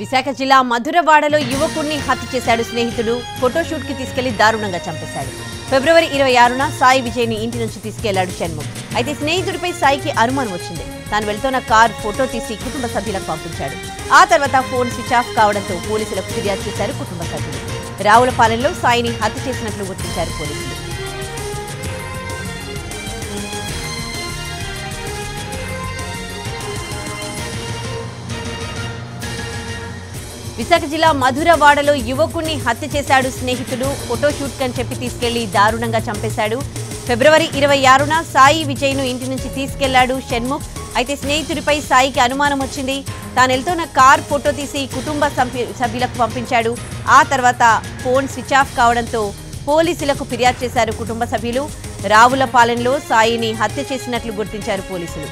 విశాఖ జిల్లా మధురవాడలో యువకుడిని హత్య చేశాడు స్నేహితుడు. ఫోటోషూట్ కి తీసుకెళ్లి దారుణంగా చంపేశాడు. ఫిబ్రవరి 26న సాయి విజయ్ని ఇంటి నుంచి తీసుకెళ్లాడు షణ్ముఖ్. అయితే స్నేహితుడిపై సాయికి అనుమానం వచ్చింది. తాను వెళ్తున్న కార్ ఫోటో తీసి కుటుంబ సభ్యులకు పంపించాడు. ఆ తర్వాత ఫోన్ స్విచ్ ఆఫ్ కావడంతో పోలీసులకు ఫిర్యాదు చేశారు కుటుంబ సభ్యులు. రావులపాలెంలో సాయిని హత్య చేసినట్లు గుర్తించారు పోలీసులు. విశాఖ జిల్లా మధురవాడలో యువకుడిని హత్య చేశాడు స్నేహితుడు. ఫోటోషూట్ కని చెప్పి తీసుకెళ్లి దారుణంగా చంపేశాడు. ఫిబ్రవరి 26న సాయి విజయ్ను ఇంటి నుంచి తీసుకెళ్లాడు షణ్ముఖ్. అయితే స్నేహితుడిపై సాయికి అనుమానం వచ్చింది. తాను వెళ్తున్న కార్ ఫోటో తీసి కుటుంబ సభ్యులకు పంపించాడు. ఆ తర్వాత ఫోన్ స్విచ్ ఆఫ్ కావడంతో పోలీసులకు ఫిర్యాదు చేశారు కుటుంబ సభ్యులు. రావులపాలెంలో సాయిని హత్య చేసినట్లు గుర్తించారు పోలీసులు.